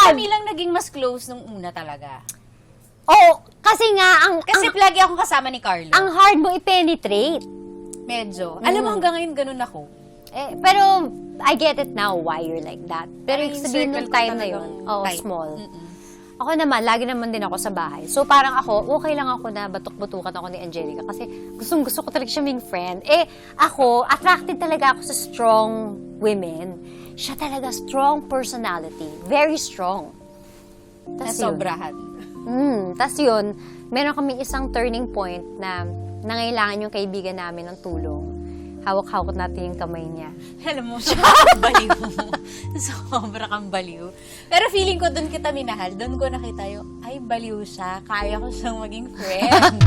kami lang naging mas close nung una talaga. Oh, kasi nga, Kasi lagi akong kasama ni Carlo. ang hard mo i-penetrate. Medyo. Alam mo, hanggang ngayon ganun ako. Pero, I get it now why you're like that. Pero Ay, yung sabihin circle nung ko time na talagang yun, tight. small. Ako naman, lagi naman din ako sa bahay. So, parang ako, okay lang ako na batok-butukan ako ni Angelica kasi gustong-gusto ko talaga siya maging friend. Ako, attracted talaga ako sa strong women. Siya talaga, strong personality. Very strong. Tas yun. Nasobrahan. Tas yun, meron kami isang turning point na nangailangan yung kaibigan namin ng tulong. Hawak-hawak natin yung kamay niya. Alam mo, sobrang baliw. Sobra kang baliw. Pero feeling ko, doon kita minahal. Doon ko nakita yung, ay, baliw siya. Kaya ko siyang maging friend.